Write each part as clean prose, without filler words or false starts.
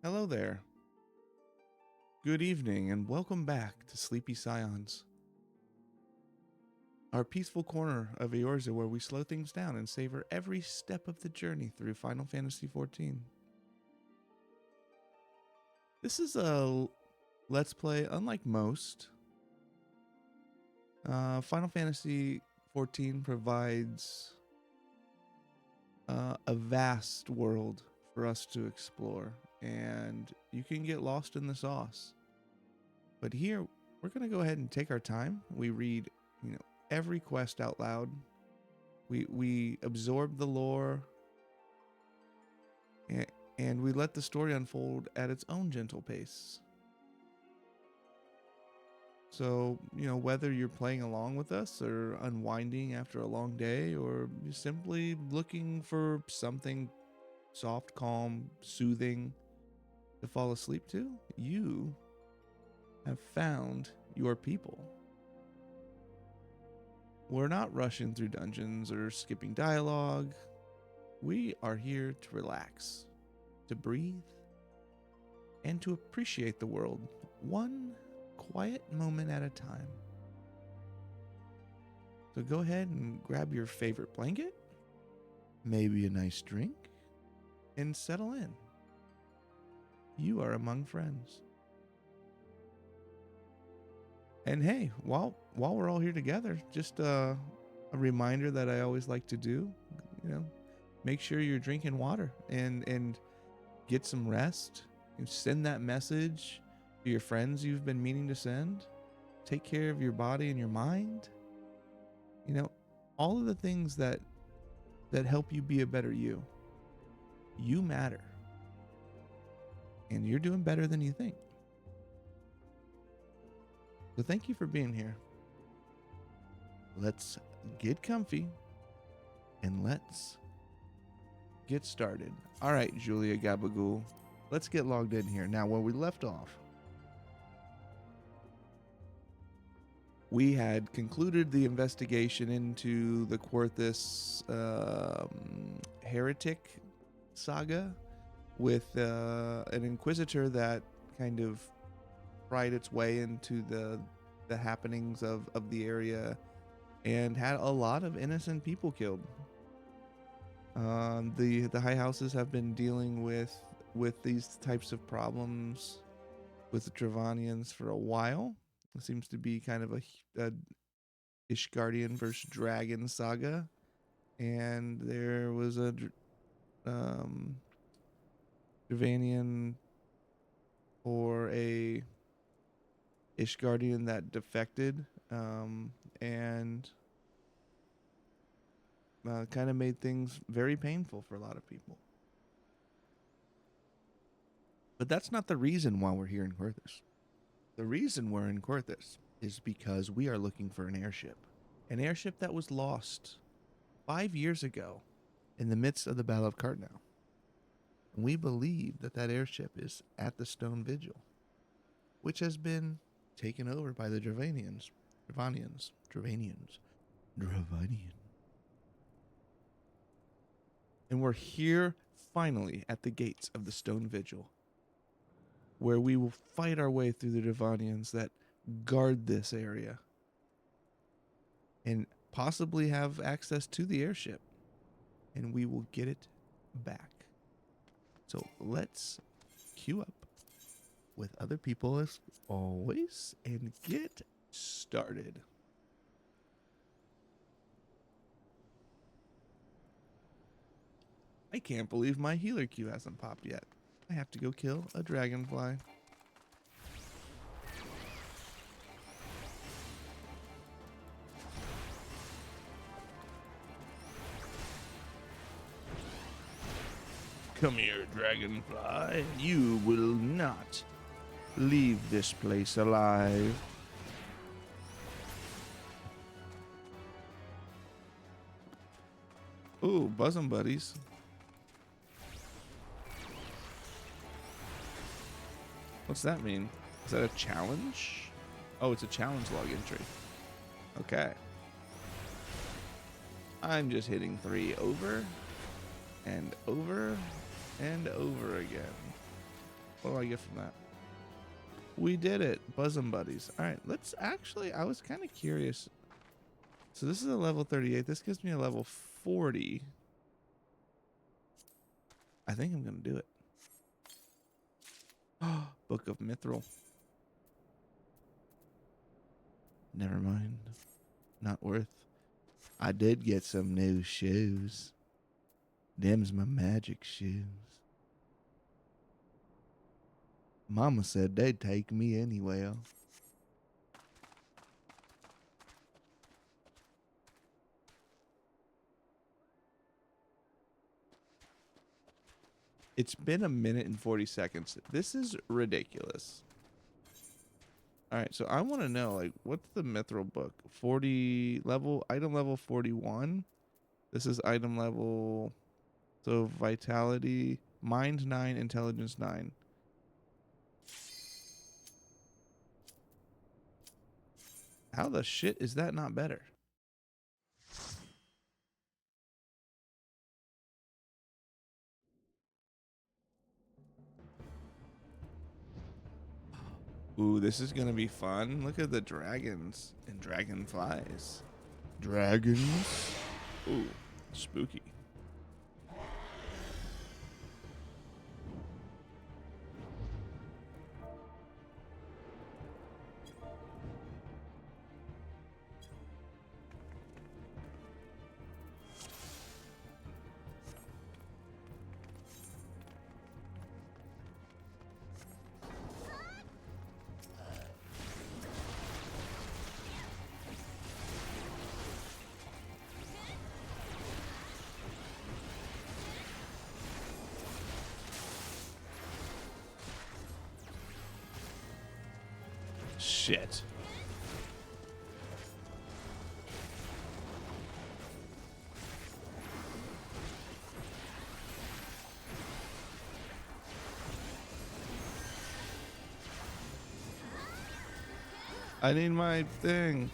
Hello there. Good evening and welcome back to Sleepy Scions, our peaceful corner of Eorzea where we slow things down and savor every step of the journey through Final Fantasy XIV. This is a Let's Play unlike most. Final Fantasy XIV provides a vast world for us to explore, and you can get lost in the sauce. But here, we're going to go ahead and take our time. We read, every quest out loud. We absorb the lore, and we let the story unfold at its own gentle pace. So, whether you're playing along with us or unwinding after a long day or simply looking for something soft, calm, soothing to fall asleep to, you have found your people. We're not rushing through dungeons or skipping dialogue. We are here to relax, to breathe, and to appreciate the world one quiet moment at a time. So go ahead and grab your favorite blanket, maybe a nice drink, and settle in. You are among friends. And hey, while we're all here together, just a reminder that I always like to do, make sure you're drinking water and get some rest. You send that message to your friends you've been meaning to send. Take care of your body and your mind. All of the things that help you be a better you. You matter. And you're doing better than you think. So thank you for being here. Let's get comfy and let's get started. All right, Julia Gabagool, let's get logged in here. Now, where we left off, we had concluded the investigation into the Quarthus heretic saga with an inquisitor that kind of pried its way into the happenings of the area and had a lot of innocent people killed. The high houses have been dealing with these types of problems with the Dravanians for a while. It seems to be kind of a Ishgardian versus Dragon saga, and there was a Dravanian or a Ishgardian that defected and kind of made things very painful for a lot of people. But that's not the reason why we're here in Quarthus. The reason we're in Quarthus is because we are looking for an airship. An airship that was lost 5 years ago in the midst of the Battle of Cartnell. And we believe that that airship is at the Stone Vigil, which has been taken over by the Dravanians. And we're here finally at the gates of the Stone Vigil, where we will fight our way through the Dravanians that guard this area and possibly have access to the airship, and we will get it back. So let's queue up with other people as always and get started. I can't believe my healer queue hasn't popped yet. I have to go kill a dragonfly. Come here, dragonfly. You will not leave this place alive. Ooh, bosom buddies. What's that mean? Is that a challenge? Oh, it's a challenge log entry. Okay. I'm just hitting 3 over and over and over again. What do I get from that? We did it. Bosom buddies. All right, let's actually, I was kind of curious. So this is a level 38. This gives me a level 40. I think I'm going to do it. Book of Mithril. Never mind. Not worth. I did get some new shoes. Them's my magic shoes. Mama said they'd take me anywhere. It's been a minute and 40 seconds. This is ridiculous. All right, so I want to know, like, what's the mithril book? 40 level, item level 41. This is item level, so vitality, mind 9, intelligence 9. How the shit is that not better? Ooh, this is gonna be fun. Look at the dragons and dragonflies. Dragons. Ooh, spooky. Shit. I need my thing.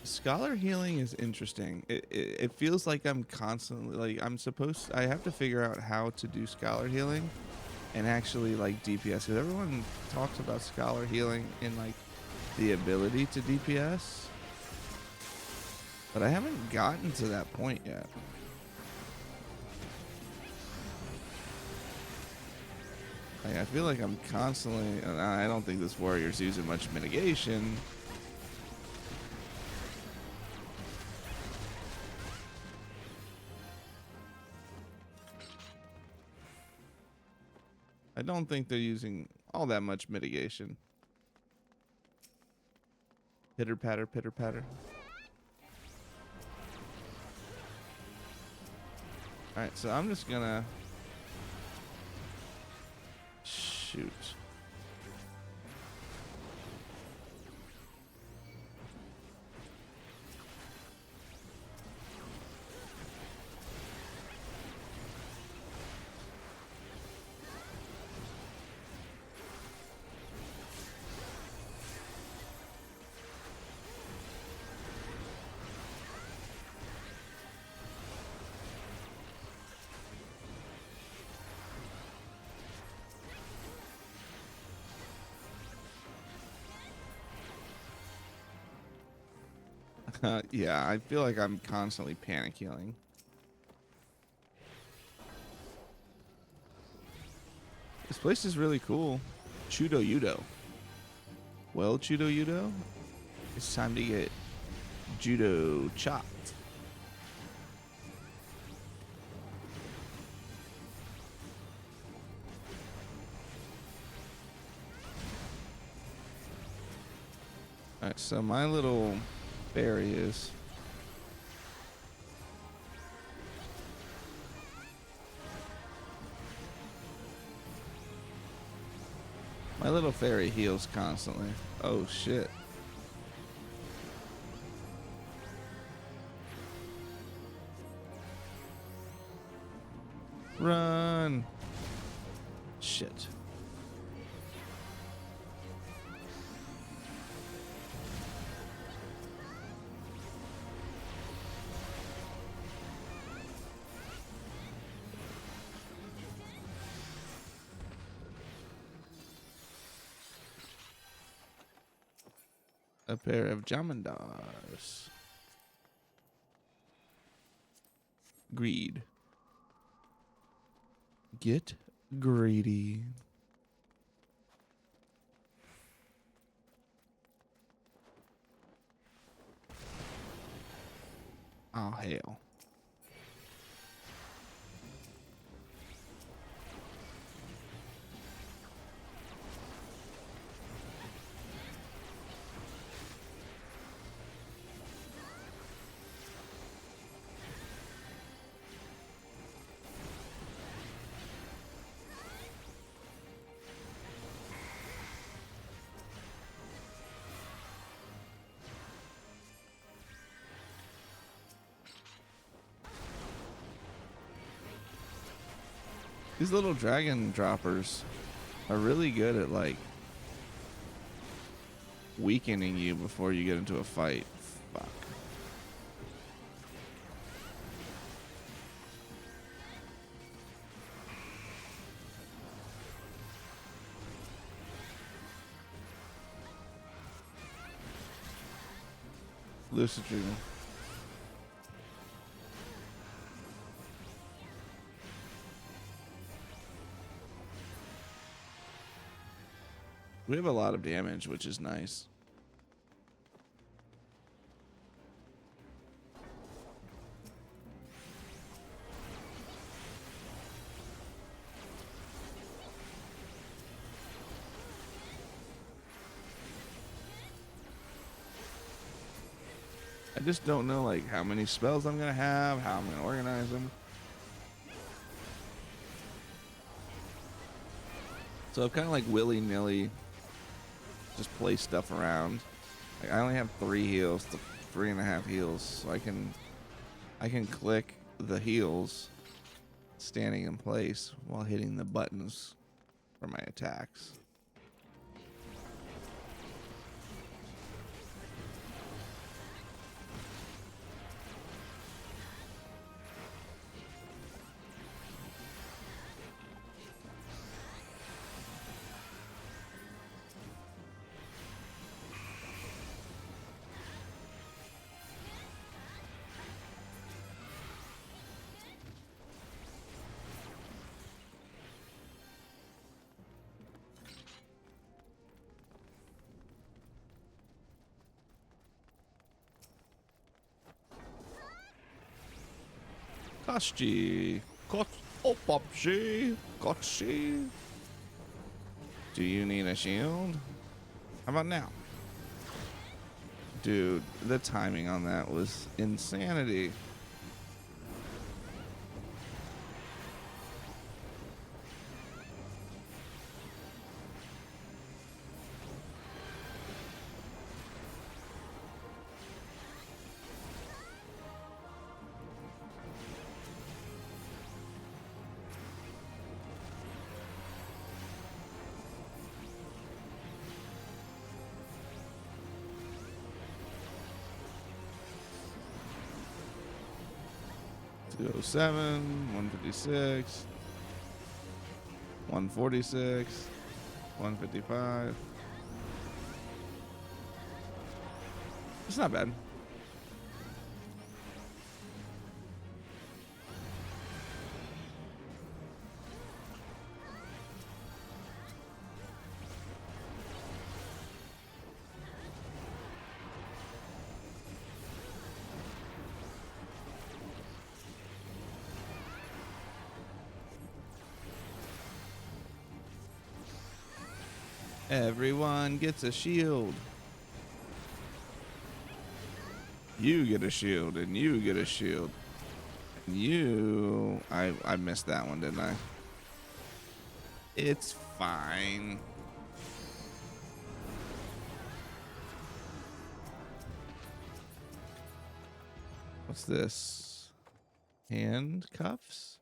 Scholar healing is interesting. It feels like I'm constantly, like, I have to figure out how to do scholar healing and actually like DPS, because everyone talks about scholar healing and like the ability to DPS, but I haven't gotten to that point yet. Like, I feel like I'm constantly, and I don't think this warrior's using much mitigation. I don't think they're using all that much mitigation. Pitter patter, pitter patter. Alright, so I'm just gonna shoot. Yeah, I feel like I'm constantly panic healing. This place is really cool. Chudo Yudo. Well, Chudo Yudo, it's time to get judo chopped. Alright, so my little fairy is my little fairy heals constantly. Oh shit. Run. Shit. A pair of Jamandars. Greed. Get greedy. Oh, hell. These little dragon droppers are really good at like weakening you before you get into a fight. Fuck. Lucid Dream. We have a lot of damage, which is nice. I just don't know like how many spells I'm gonna have, how I'm gonna organize them. So I've kind of like willy-nilly just place stuff around. Like I only have 3 heals, 3.5 heals, so I can click the heals standing in place while hitting the buttons for my attacks. Koshi. Oh, Popshi. Koshi. Do you need a shield? How about now? Dude, the timing on that was insanity. Go 7, 156, 146, 155. It's not bad. Everyone gets a shield. You get a shield, and you get a shield. And you... I missed that one, didn't I? It's fine. What's this? Handcuffs?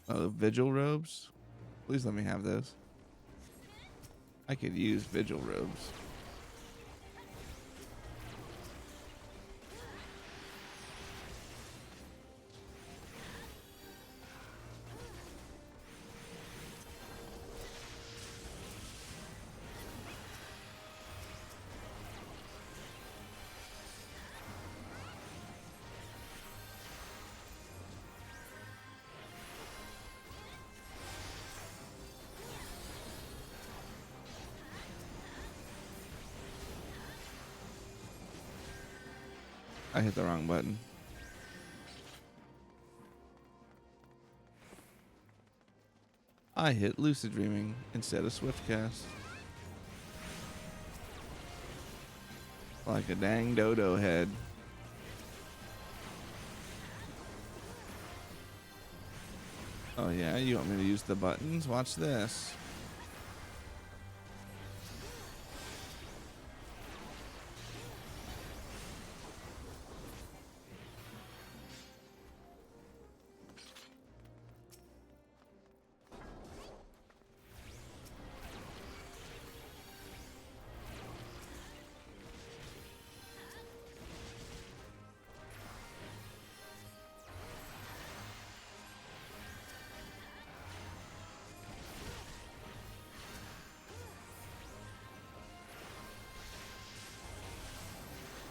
Oh, vigil robes? Please let me have those. I could use vigil robes. I hit the wrong button. I hit Lucid Dreaming instead of Swiftcast. Like a dang dodo head. Oh yeah, you want me to use the buttons? Watch this.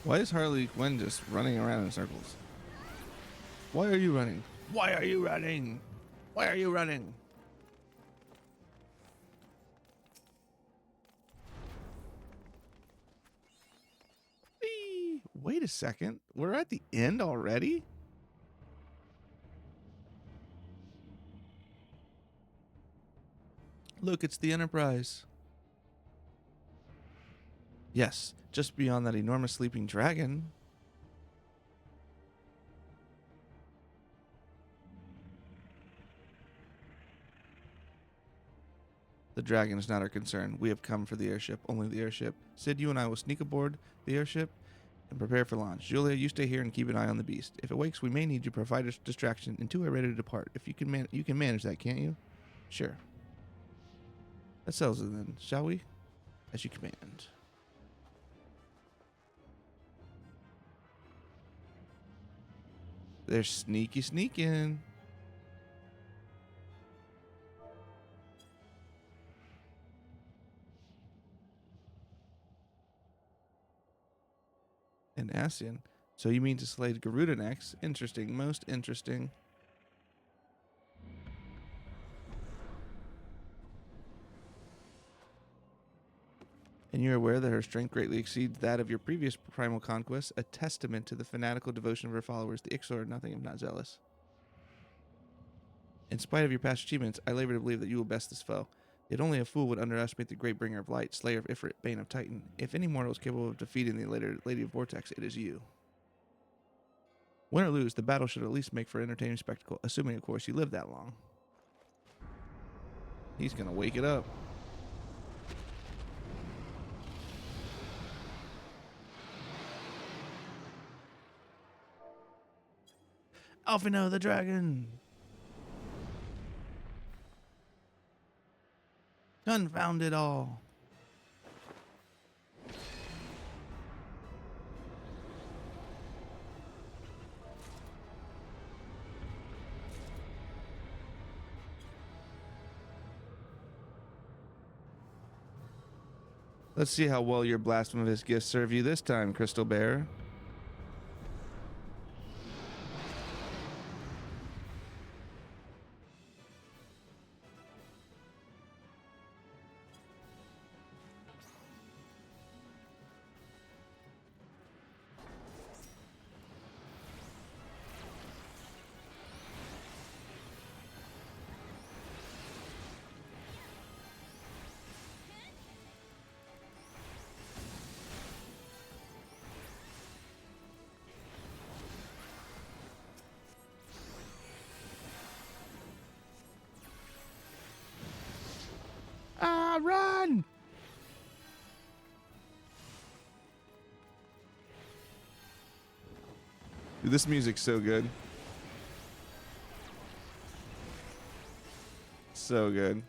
Why is Harley Quinn just running around in circles? Why are you running? Why are you running? Why are you running? Whee! Wait a second. We're at the end already? Look, it's the Enterprise. Yes, just beyond that enormous sleeping dragon. The dragon is not our concern. We have come for the airship, only the airship. Sid, you and I will sneak aboard the airship and prepare for launch. Julia, you stay here and keep an eye on the beast. If it wakes, we may need you to provide a distraction until we're ready to depart. If you can, you can manage that, can't you? Sure. That settles it then, shall we? As you command. They're sneaking. And Ascian. So you mean to slay Garuda next? Interesting. Most interesting. And you're aware that her strength greatly exceeds that of your previous primal conquests, a testament to the fanatical devotion of her followers. The Ixor are nothing if not zealous. In spite of your past achievements, I labor to believe that you will best this foe. Yet only a fool would underestimate the great bringer of light, slayer of Ifrit, bane of Titan. If any mortal is capable of defeating the later Lady of Vortex, it is you. Win or lose, the battle should at least make for an entertaining spectacle, assuming, of course, you live that long. He's gonna wake it up. Alphino the dragon! Confound it all! Let's see how well your blasphemous gifts serve you this time, Crystal Bear. Run! Dude, this music's so good. So good.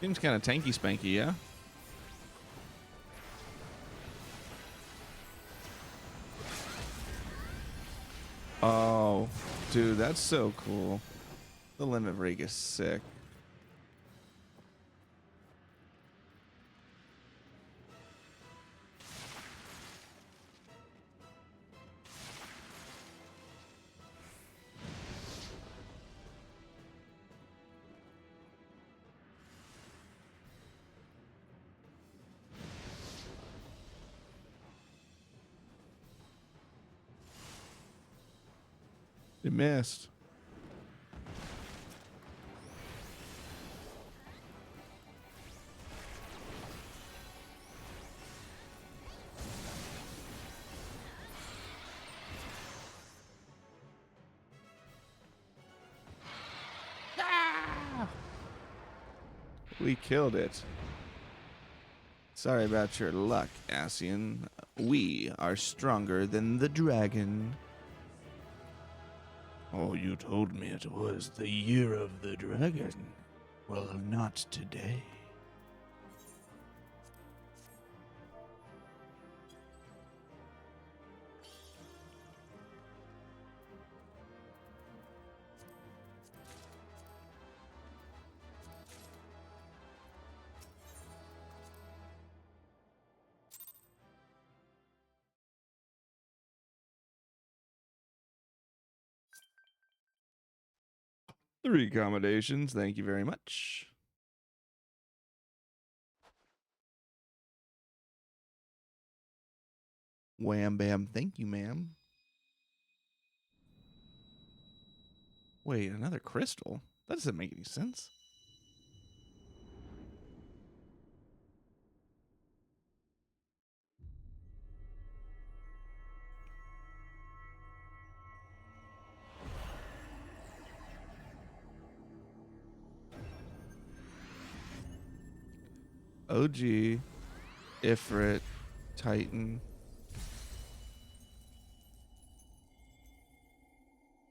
Seems kind of tanky spanky, yeah? Oh, dude, that's so cool. The limit break is sick. It missed. We killed it. Sorry about your luck, Ascian. We are stronger than the dragon. Oh, you told me it was the year of the dragon. Well, not today. Three accommodations, thank you very much. Wham bam, thank you, ma'am. Wait, another crystal? That doesn't make any sense. OG, Ifrit, Titan.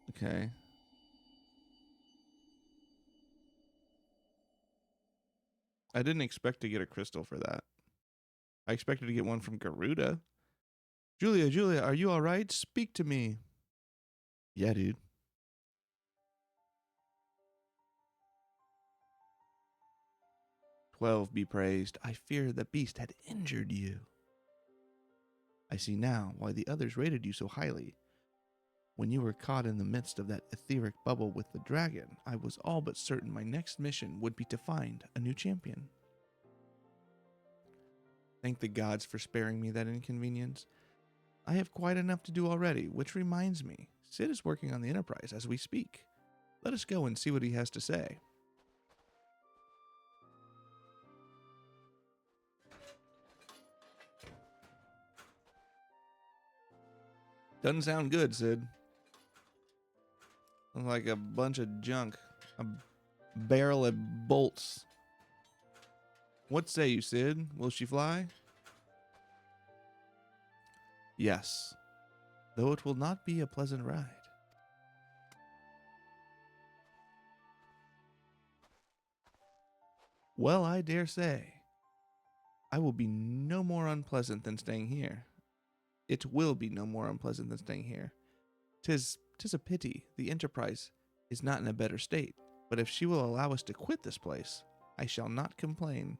Okay. I didn't expect to get a crystal for that. I expected to get one from Garuda. Julia, are you all right? Speak to me. Yeah, dude. 12 be praised. I fear the beast had injured you. I see now why the others rated you so highly. When you were caught in the midst of that etheric bubble with the dragon, I was all but certain my next mission would be to find a new champion. Thank the gods for sparing me that inconvenience. I have quite enough to do already, which reminds me, Sid is working on the Enterprise as we speak. Let us go and see what he has to say. Doesn't sound good, Sid. Sounds like a bunch of junk. A barrel of bolts. What say you, Sid? Will she fly? Yes, though it will not be a pleasant ride. Well, I dare say. I will be no more unpleasant than staying here. It will be no more unpleasant than staying here. 'Tis a pity the Enterprise is not in a better state, but if she will allow us to quit this place, I shall not complain.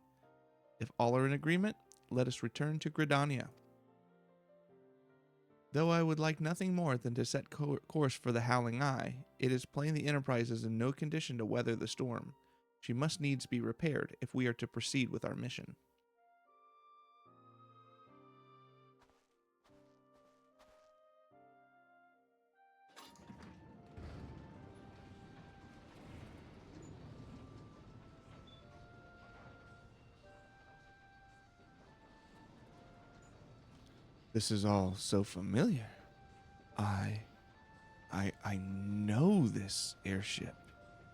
If all are in agreement, let us return to Gridania. Though I would like nothing more than to set course for the Howling Eye, it is plain the Enterprise is in no condition to weather the storm. She must needs be repaired if we are to proceed with our mission. This is all so familiar. I know this airship.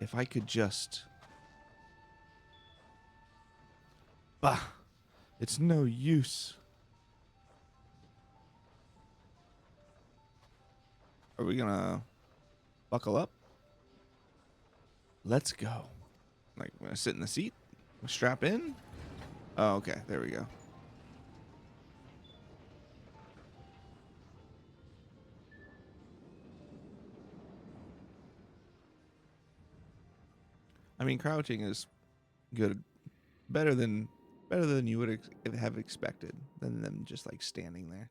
If I could just... Bah! It's no use. Are we gonna buckle up? Let's go. Like, I'm gonna sit in the seat? Strap in? Oh, okay. There we go. I mean, crouching is good. Better than you would have expected than them just like standing there.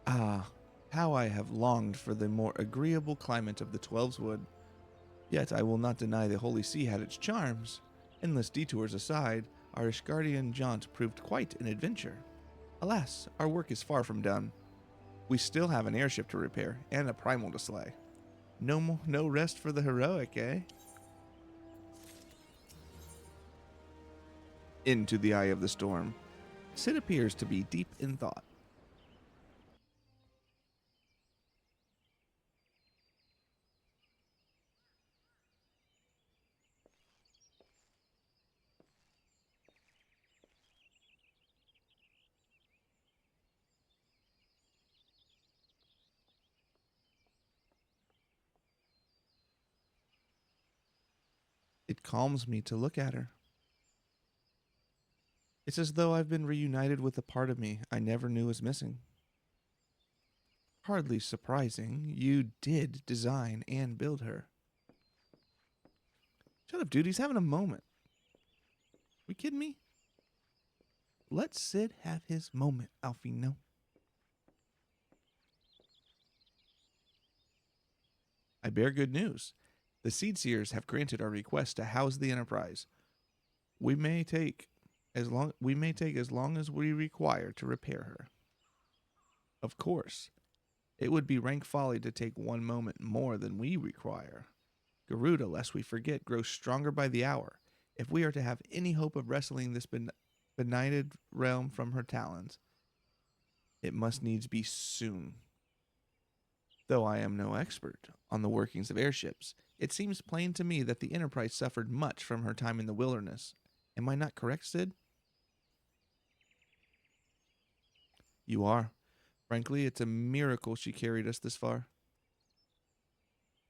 Ah, how I have longed for the more agreeable climate of the Twelveswood. Yet I will not deny the Holy See had its charms. Endless detours aside, our Ishgardian jaunt proved quite an adventure. Alas, our work is far from done. We still have an airship to repair and a primal to slay. No rest for the heroic, eh? Into the eye of the storm. Sid appears to be deep in thought. It calms me to look at her. It's as though I've been reunited with a part of me I never knew was missing. Hardly surprising, you did design and build her. Shut up, dude. He's having a moment. We kidding me? Let Sid have his moment, Alfino. I bear good news. The Seedseers have granted our request to house the Enterprise. We may take as long as we require to repair her. Of course, it would be rank folly to take one moment more than we require. Garuda, lest we forget, grows stronger by the hour. If we are to have any hope of wresting this benighted realm from her talons, it must needs be soon. Though I am no expert on the workings of airships, it seems plain to me that the Enterprise suffered much from her time in the wilderness. Am I not correct, Sid? You are. Frankly, it's a miracle she carried us this far.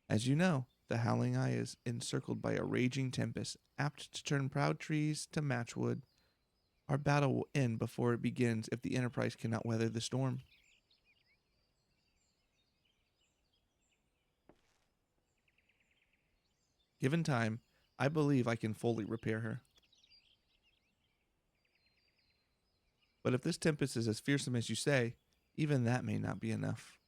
As you know, the Howling Eye is encircled by a raging tempest, apt to turn proud trees to matchwood. Our battle will end before it begins if the Enterprise cannot weather the storm. Given time, I believe I can fully repair her. But if this tempest is as fearsome as you say, even that may not be enough.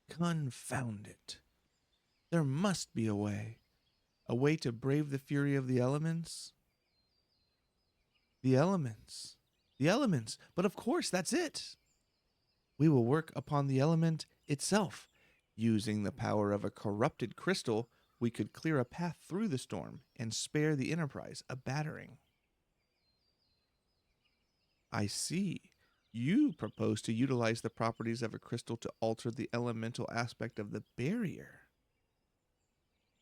Confound it. There must be a way. A way to brave the fury of the elements? The elements. The elements. But of course, that's it. We will work upon the element itself. Using the power of a corrupted crystal, we could clear a path through the storm and spare the Enterprise a battering. I see. You propose to utilize the properties of a crystal to alter the elemental aspect of the barrier.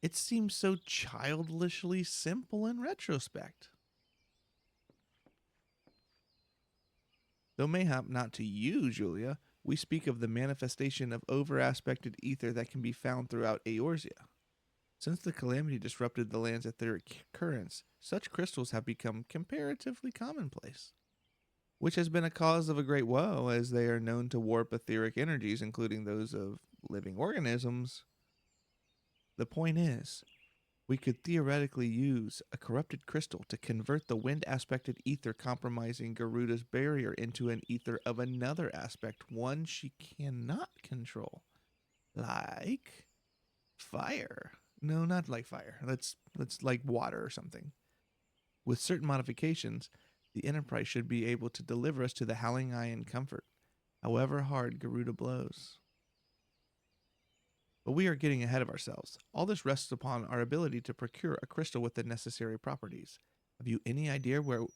It seems so childishly simple in retrospect. Though mayhap not to you, Julia, we speak of the manifestation of over-aspected ether that can be found throughout Eorzea. Since the calamity disrupted the land's etheric currents, such crystals have become comparatively commonplace, which has been a cause of a great woe, as they are known to warp etheric energies, including those of living organisms. The point is, we could theoretically use a corrupted crystal to convert the wind-aspected ether compromising Garuda's barrier into an ether of another aspect, one she cannot control. Like fire. No, not like fire. Let's like water or something. With certain modifications, the Enterprise should be able to deliver us to the Howling Eye in comfort, however hard Garuda blows. But we are getting ahead of ourselves. All this rests upon our ability to procure a crystal with the necessary properties. Have you any idea where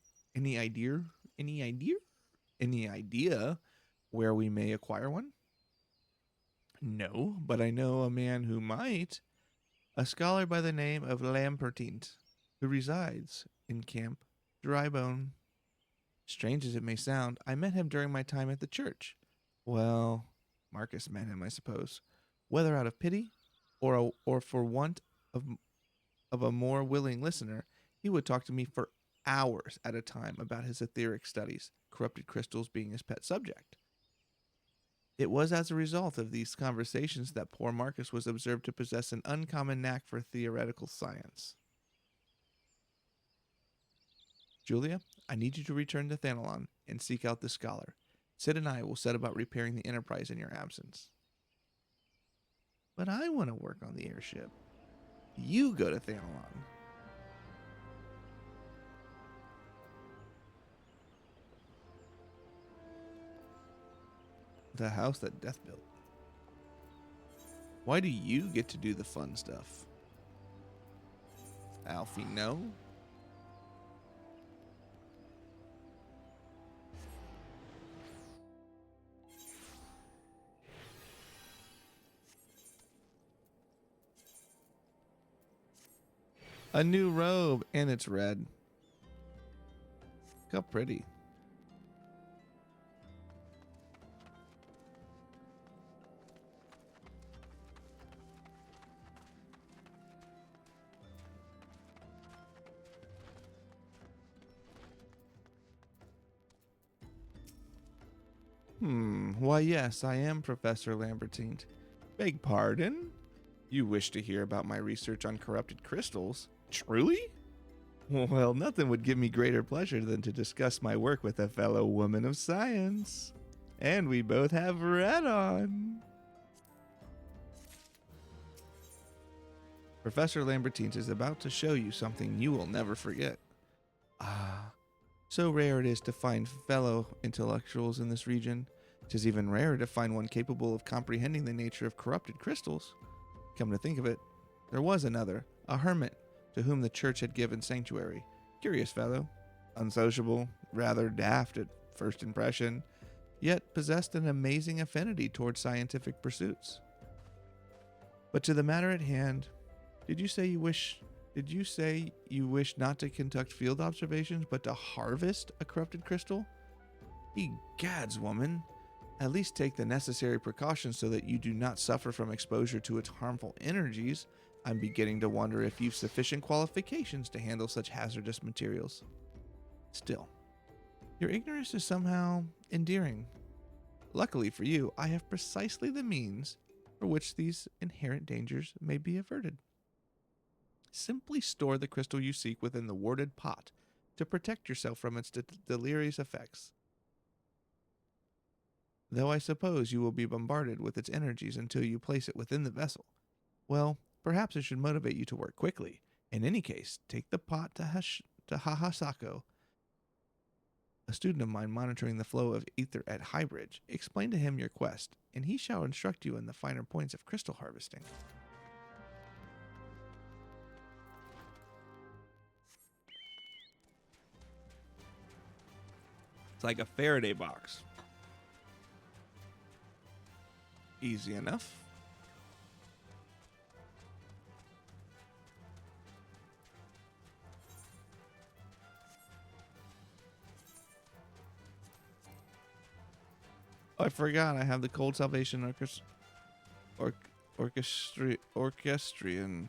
we may acquire one? No, but I know a man who might. A scholar by the name of Lampertint, who resides in Camp Drybone. Strange as it may sound, I met him during my time at the church. Well, Marcus met him, I suppose, whether out of pity or for want of, of a more willing listener. He would talk to me for hours at a time about his etheric studies, corrupted crystals being his pet subject. It was as a result of these conversations that poor Marcus was observed to possess an uncommon knack for theoretical science. Julia, I need you to return to Thanalon and seek out the scholar. Sid and I will set about repairing the Enterprise in your absence. But I want to work on the airship. You go to Thanalon. The house that Death built. Why do you get to do the fun stuff? Alfie, no? A new robe, and it's red. Look how pretty. Why yes, I am Professor Lambertine. Beg pardon? You wish to hear about my research on corrupted crystals? Truly? Well, nothing would give me greater pleasure than to discuss my work with a fellow woman of science. And we both have red on. Professor Lambertine is about to show you something you will never forget. Ah, so rare it is to find fellow intellectuals in this region. 'Tis even rarer to find one capable of comprehending the nature of corrupted crystals. Come to think of it, there was another, a hermit, to whom the church had given sanctuary. Curious fellow, unsociable, rather daft at first impression, yet possessed an amazing affinity towards scientific pursuits. But to the matter at hand, did you say you wish not to conduct field observations, but to harvest a corrupted crystal? Egads, woman. At least take the necessary precautions so that you do not suffer from exposure to its harmful energies. I'm beginning to wonder if you've sufficient qualifications to handle such hazardous materials. Still, your ignorance is somehow endearing. Luckily for you, I have precisely the means for which these inherent dangers may be averted. Simply store the crystal you seek within the warded pot to protect yourself from its deleterious effects. Though I suppose you will be bombarded with its energies until you place it within the vessel. Well, perhaps it should motivate you to work quickly. In any case, take the pot to Hahasako, a student of mine monitoring the flow of ether at Highbridge. Explain to him your quest, and he shall instruct you in the finer points of crystal harvesting. It's like a Faraday box. Easy enough. Oh, I forgot I have the Cold Salvation Orchestrion.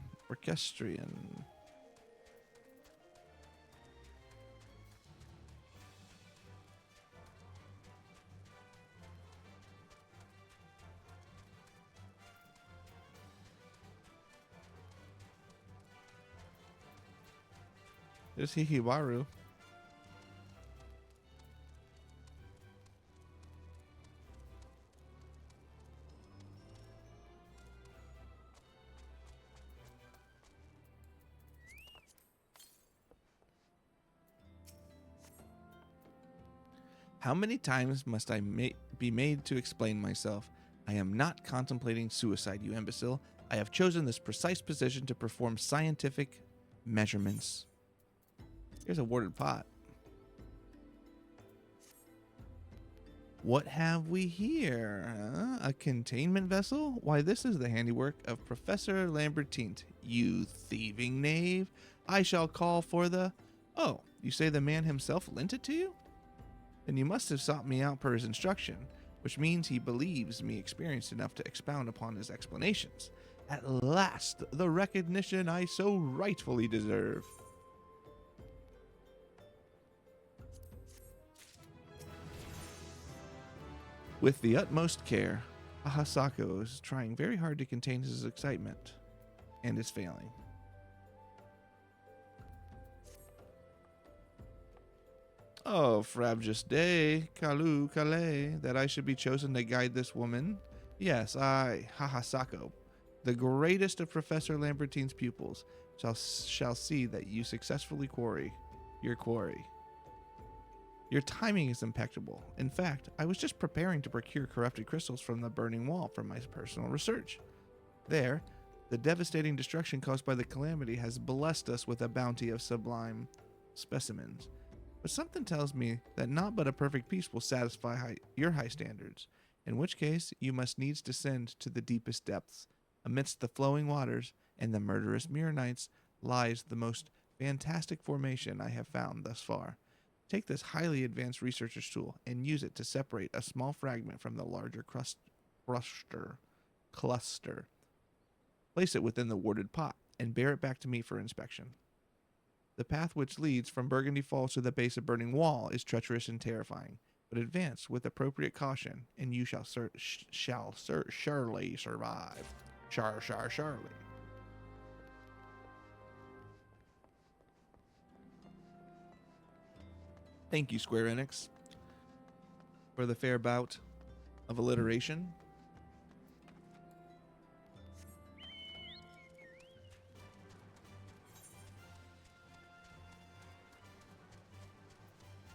There's Hihibaru. How many times must I be made to explain myself? I am not contemplating suicide, you imbecile. I have chosen this precise position to perform scientific measurements. Here's a warded pot. What have we here? A containment vessel? Why, this is the handiwork of Professor Lambertine. You thieving knave. I shall call for the... Oh, you say the man himself lent it to you? Then you must have sought me out per his instruction. which means he believes me experienced enough to expound upon his explanations. At last, the recognition I so rightfully deserve. With the utmost care, Ahasako is trying very hard to contain his excitement, and is failing. Oh, frabjous day, Kalu Kale, that I should be chosen to guide this woman. Yes, I, Hahasako, the greatest of Professor Lambertine's pupils, shall see that you successfully quarry your quarry. Your timing is impeccable. In fact, I was just preparing to procure corrupted crystals from the burning wall for my personal research. There, the devastating destruction caused by the calamity has blessed us with a bounty of sublime specimens. But something tells me that not but a perfect peace will satisfy your high standards, in which case you must needs descend to the deepest depths. Amidst the flowing waters and the murderous mirror nights lies the most fantastic formation I have found thus far. Take this highly advanced researcher's tool and use it to separate a small fragment from the larger cluster. Place it within the warded pot and bear it back to me for inspection. The path which leads from Burgundy Falls to the base of Burning Wall is treacherous and terrifying, but advance with appropriate caution, and you shall surely survive. Surely. Thank you, Square Enix, for the fair bout of alliteration.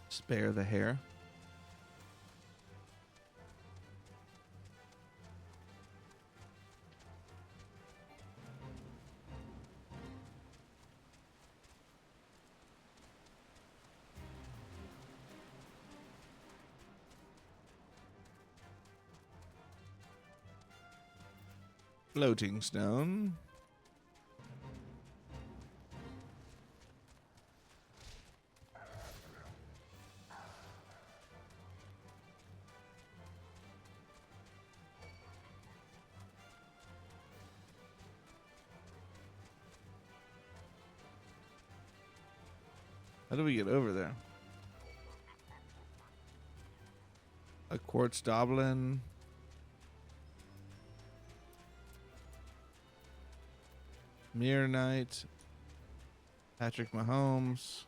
Spare the hair. Floating stone. How do we get over there? A quartz doblin. Mirror Knight. Patrick Mahomes.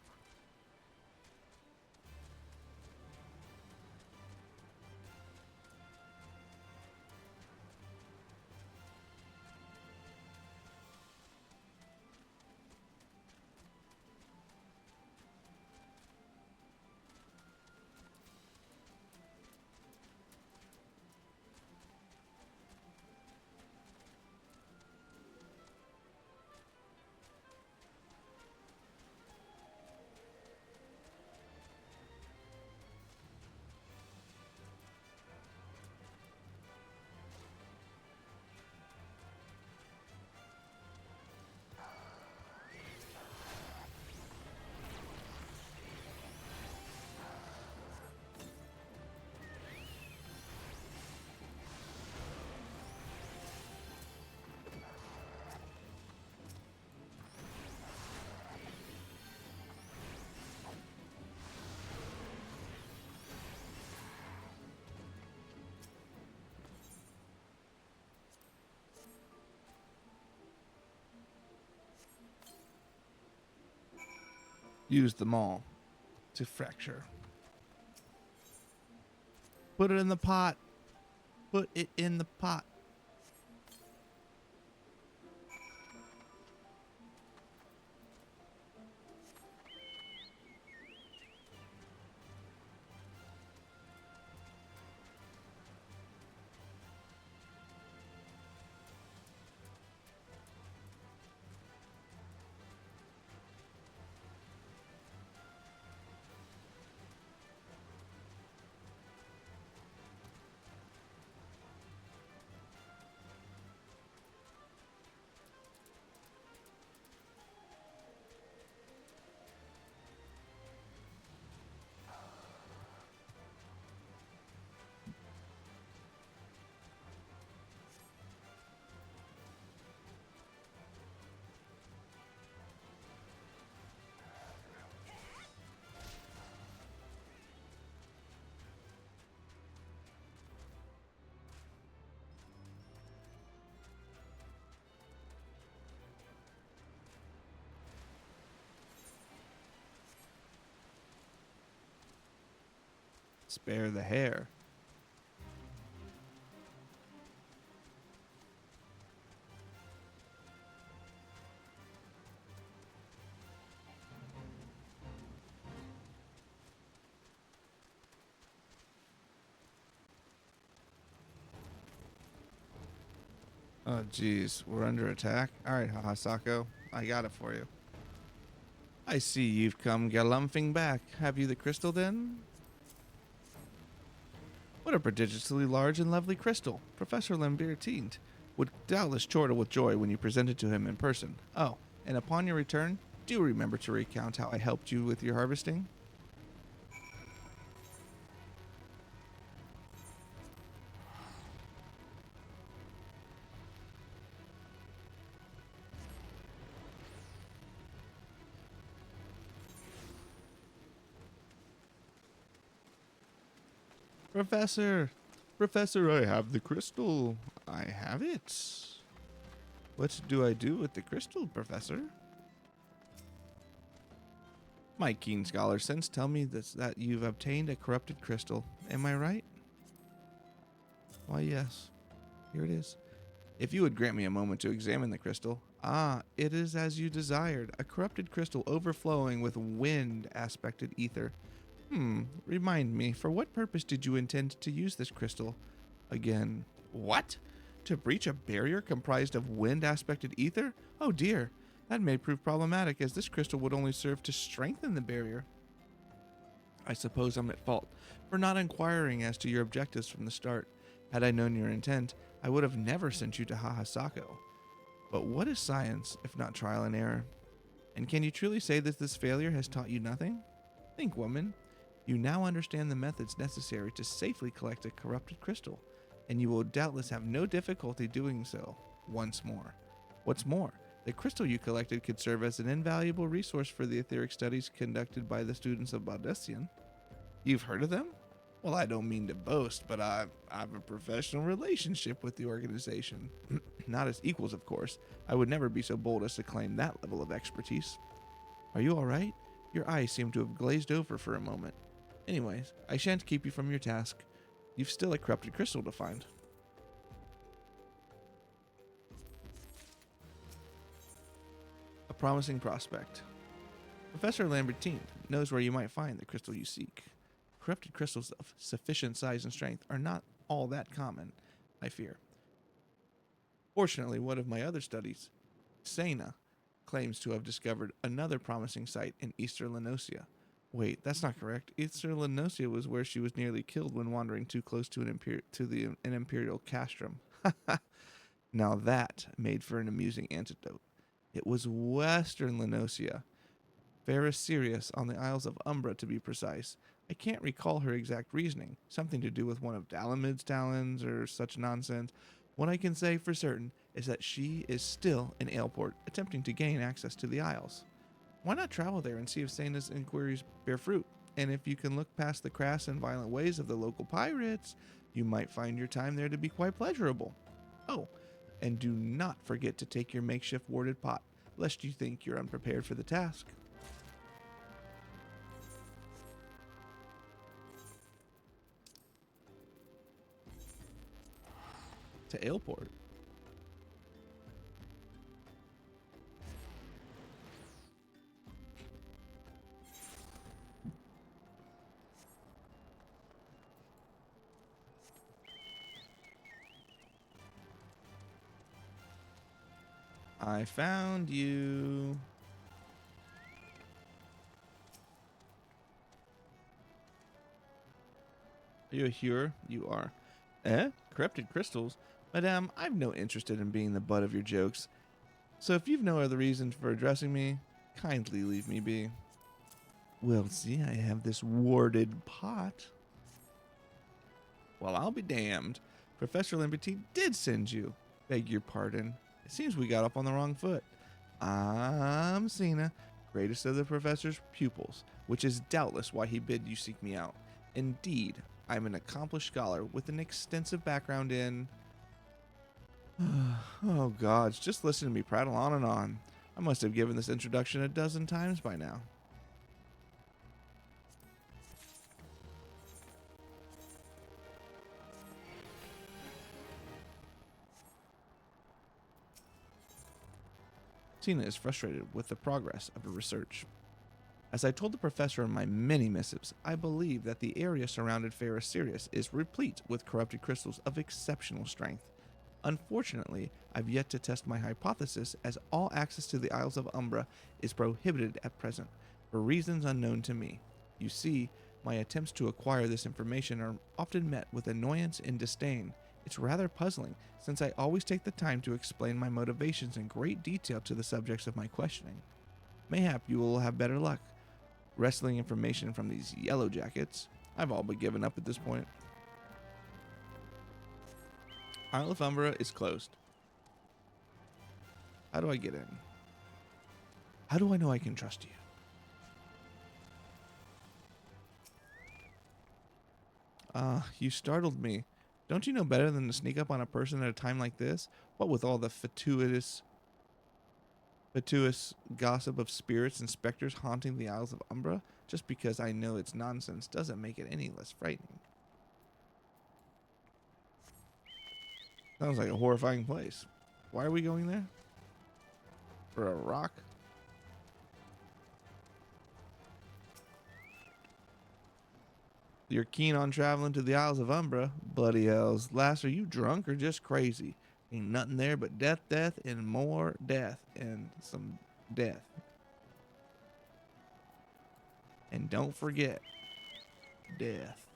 Use them all to fracture. Put it in the pot. Put it in the pot. Spare the hair. Oh, geez. We're under attack? Alright, Hahasako. I got it for you. I see you've come galumphing back. Have you the crystal, then? What a prodigiously large and lovely crystal. Professor Lambertine would doubtless chortle with joy when you present it to him in person. Oh, and upon your return, do remember to recount how I helped you with your harvesting. Professor! Professor, I have the crystal. I have it. What do I do with the crystal, Professor? My keen scholar sense tell me that you've obtained a corrupted crystal. Am I right? Why, yes. Here it is. If you would grant me a moment to examine the crystal. Ah, it is as you desired. A corrupted crystal overflowing with wind-aspected ether. Remind me, for what purpose did you intend to use this crystal? Again, what? To breach a barrier comprised of wind-aspected ether? Oh dear, that may prove problematic, as this crystal would only serve to strengthen the barrier. I suppose I'm at fault for not inquiring as to your objectives from the start. Had I known your intent, I would have never sent you to Hahasako. But what is science, if not trial and error? And can you truly say that this failure has taught you nothing? Think, woman. You now understand the methods necessary to safely collect a corrupted crystal, and you will doubtless have no difficulty doing so once more. What's more, the crystal you collected could serve as an invaluable resource for the etheric studies conducted by the students of Baldessian. You've heard of them? Well, I don't mean to boast, but I have a professional relationship with the organization. Not as equals, of course. I would never be so bold as to claim that level of expertise. Are you all right? Your eyes seem to have glazed over for a moment. Anyways, I shan't keep you from your task. You've still a corrupted crystal to find. A promising prospect. Professor Lambertine knows where you might find the crystal you seek. Corrupted crystals of sufficient size and strength are not all that common, I fear. Fortunately, one of my other studies, Sena, claims to have discovered another promising site in Eastern Lenosia. Wait, that's not correct. Eastern Lenosia was where she was nearly killed when wandering too close to an imperial castrum. Now that made for an amusing antidote. It was Western Lenosia, Faris Sirius on the Isles of Umbra to be precise. I can't recall her exact reasoning. Something to do with one of Dalamid's talons or such nonsense. What I can say for certain is that she is still in Aleport, attempting to gain access to the Isles. Why not travel there and see if Sena's inquiries bear fruit? And if you can look past the crass and violent ways of the local pirates, you might find your time there to be quite pleasurable. Oh, and do not forget to take your makeshift warded pot, lest you think you're unprepared for the task. To Aleport. I found you. Are you a hewer? You are. Eh? Corrupted crystals? Madame, I've no interest in being the butt of your jokes. So if you've no other reason for addressing me, kindly leave me be. Well, see, I have this warded pot. Well, I'll be damned. Professor Lambertine did send you. Beg your pardon. It seems we got up on the wrong foot. I'm Sena, greatest of the professor's pupils, which is doubtless why he bid you seek me out. Indeed, I'm an accomplished scholar with an extensive background in... Oh gods, just listen to me prattle on and on. I must have given this introduction a dozen times by now. Tina is frustrated with the progress of her research. As I told the professor in my many missives, I believe that the area surrounding FFXIV is replete with corrupted crystals of exceptional strength. Unfortunately, I've yet to test my hypothesis, as all access to the Isles of Umbra is prohibited at present, for reasons unknown to me. You see, my attempts to acquire this information are often met with annoyance and disdain. It's rather puzzling, since I always take the time to explain my motivations in great detail to the subjects of my questioning. Mayhap you will have better luck wresting information from these yellow jackets. I've all but given up at this point. Isle of Umbra is closed. How do I get in? How do I know I can trust you? You startled me. Don't you know better than to sneak up on a person at a time like this? What with all the fatuous gossip of spirits and specters haunting the Isles of Umbra? Just because I know it's nonsense doesn't make it any less frightening. Sounds like a horrifying place. Why are we going there? For a rock? You're keen on traveling to the Isles of Umbra? Bloody hells. Lass, are you drunk or just crazy? Ain't nothing there but death, death, and more death, and some death. And don't forget, death.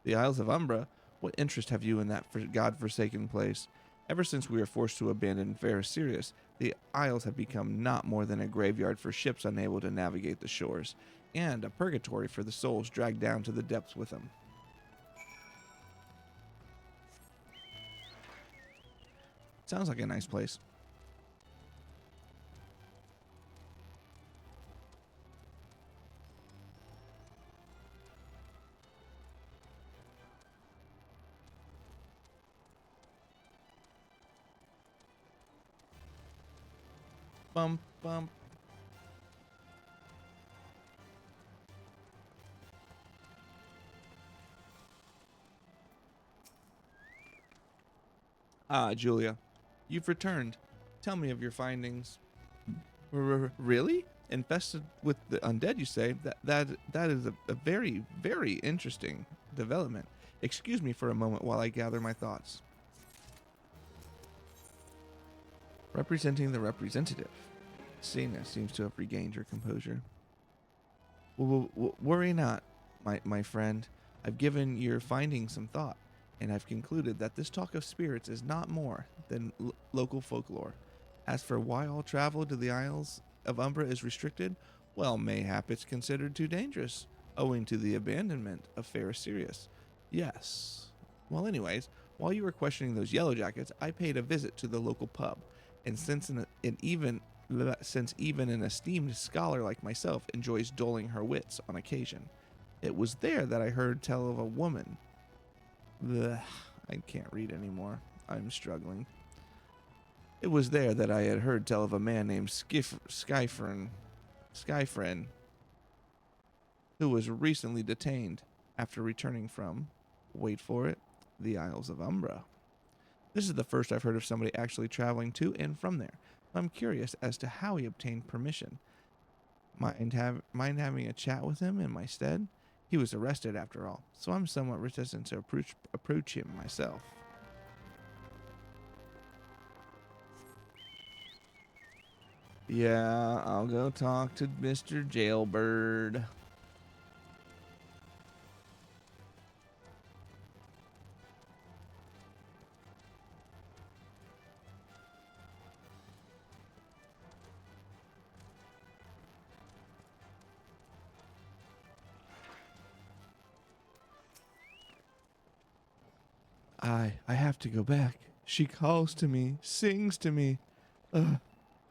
The Isles of Umbra? What interest have you in that god-forsaken place? Ever since we were forced to abandon FFXIV, the Isles have become not more than a graveyard for ships unable to navigate the shores, and a purgatory for the souls dragged down to the depths with them. Sounds like a nice place. Bump, bump. Ah, Julia, you've returned. Tell me of your findings. Really? Infested with the undead, you say? That is a very, very interesting development. Excuse me for a moment while I gather my thoughts. Representing the representative. Cena seems to have regained her composure. Worry not, my friend. I've given your findings some thought, and I've concluded that this talk of spirits is not more than local folklore. As for why all travel to the Isles of Umbra is restricted, well, mayhap it's considered too dangerous, owing to the abandonment of FFXIV. Yes. Well, anyways, while you were questioning those yellow jackets, I paid a visit to the local pub, and since even an esteemed scholar like myself enjoys dulling her wits on occasion, it was there that I heard tell of a woman. Ugh, I can't read anymore. I'm struggling. It was there that I had heard tell of a man named Skyfriend, who was recently detained after returning from, wait for it, the Isles of Umbra. This is the first I've heard of somebody actually traveling to and from there. I'm curious as to how he obtained permission. Mind having a chat with him in my stead? He was arrested after all, so I'm somewhat reticent to approach him myself. Yeah, I'll go talk to Mr. Jailbird. I have to go back. She calls to me, sings to me.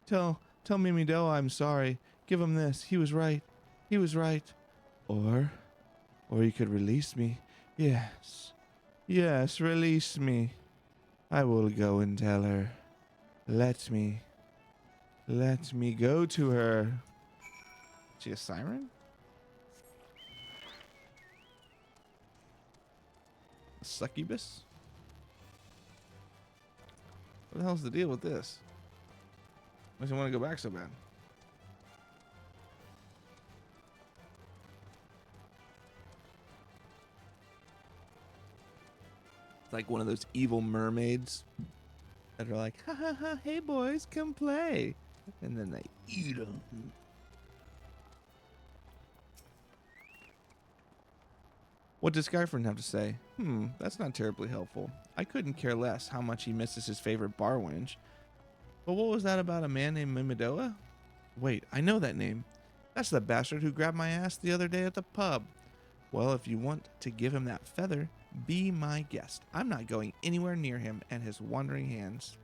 Tell Mimi Doe I'm sorry. Give him this. He was right. He was right. Or you could release me. Yes, release me. I will go and tell her. Let me go to her. Is she a siren? A succubus? What the hell's the deal with this? Why does he want to go back so bad? It's like one of those evil mermaids that are like, ha ha ha, hey boys, come play. And then they eat them. What does Skyfriend have to say? That's not terribly helpful. I couldn't care less how much he misses his favorite bar wench. But what was that about a man named Mimidoa? Wait, I know that name. That's the bastard who grabbed my ass the other day at the pub. Well, if you want to give him that feather, be my guest. I'm not going anywhere near him and his wandering hands.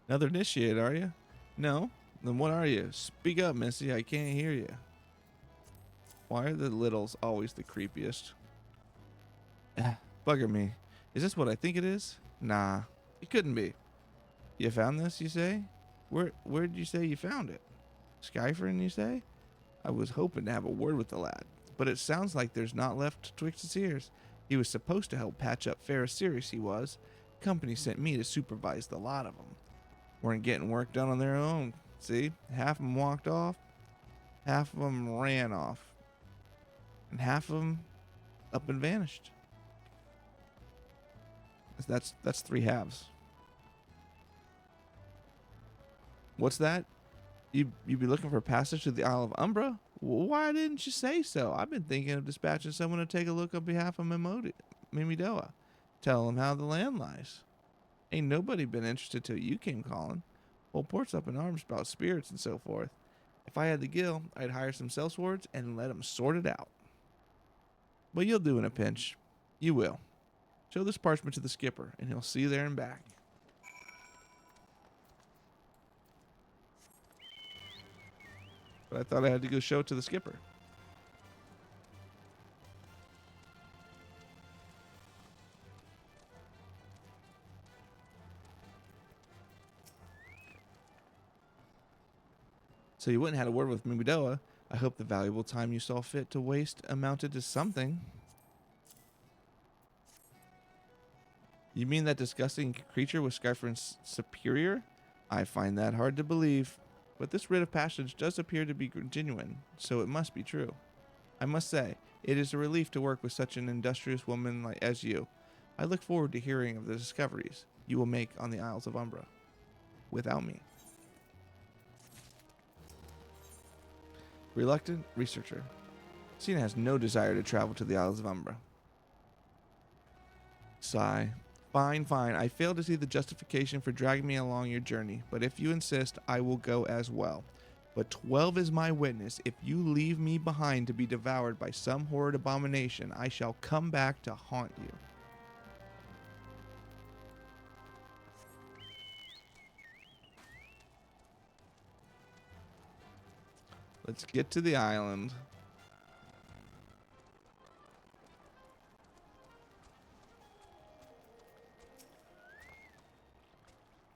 Another initiate, are you? No? Then what are you? Speak up, Missy. I can't hear you. Why are the littles always the creepiest? Bugger me. Is this what I think it is? Nah, it couldn't be. You found this, you say? Where did you say you found it? Skyfriend, you say? I was hoping to have a word with the lad, but it sounds like there's not left twixt his ears. He was supposed to help patch up Ferris Sirius, he was. Company sent me to supervise the lot of them. Weren't getting work done on their own. See? Half of them walked off, half of them ran off, and half of them up and vanished. That's three halves. What's that? You be looking for passage to the Isle of Umbra? Why didn't you say so? I've been thinking of dispatching someone to take a look on behalf of Mimidoa. Tell him how the land lies. Ain't nobody been interested till you came calling. Old Port's up in arms about spirits and so forth. If I had the gil, I'd hire some sellswords and let 'em sort it out. But you'll do in a pinch. You will. Show this parchment to the skipper, and he'll see you there and back. But I thought I had to go show it to the skipper. So you went and had a word with Mimidoa. I hope the valuable time you saw fit to waste amounted to something. You mean that disgusting creature was Skyfriend's superior? I find that hard to believe. But this writ of passage does appear to be genuine, so it must be true. I must say, it is a relief to work with such an industrious woman as you. I look forward to hearing of the discoveries you will make on the Isles of Umbra. Without me. Reluctant researcher. Cena has no desire to travel to the Isles of Umbra. Sigh. Fine. I fail to see the justification for dragging me along your journey, but if you insist, I will go as well. But 12 is my witness. If you leave me behind to be devoured by some horrid abomination, I shall come back to haunt you. Let's get to the island.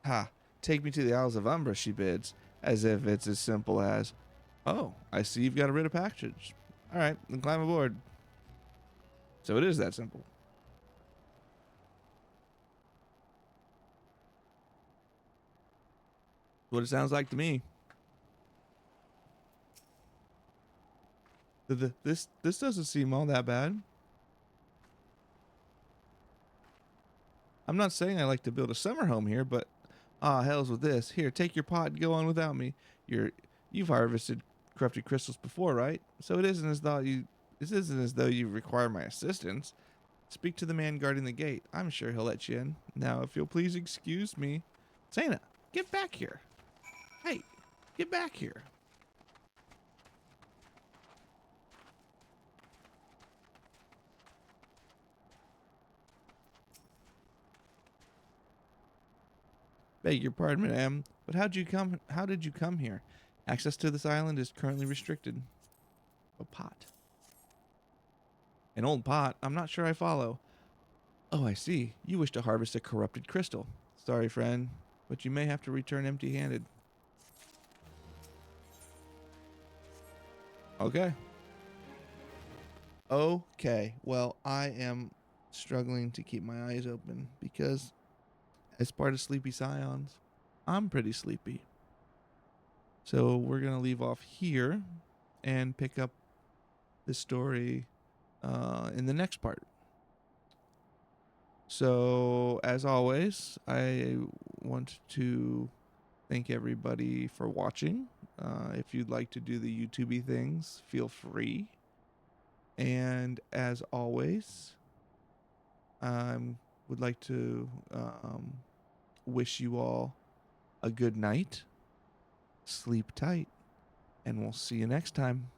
Ha! Take me to the Isles of Umbra, she bids, as if it's as simple as, oh, I see you've got a writ of passage. All right, then climb aboard. So it is that simple. What it sounds like to me. This doesn't seem all that bad. I'm not saying I like to build a summer home here, but hell's with this. Here, take your pot and go on without me. You've harvested corrupted crystals before, right? So it isn't as though you require my assistance. Speak to the man guarding the gate. I'm sure he'll let you in. Now, if you'll please excuse me. Sana, get back here. Hey, get back here. Beg your pardon, madam, but how did you come here? Access to this island is currently restricted. A pot. An old pot? I'm not sure I follow. Oh, I see. You wish to harvest a corrupted crystal. Sorry, friend, but you may have to return empty-handed. Okay. Okay. Well, I am struggling to keep my eyes open because as part of Sleepy Scions, I'm pretty sleepy. So we're going to leave off here and pick up the story in the next part. So, as always, I want to thank everybody for watching. If you'd like to do the YouTubey things, feel free. And as always, I would like to wish you all a good night. Sleep tight, and we'll see you next time.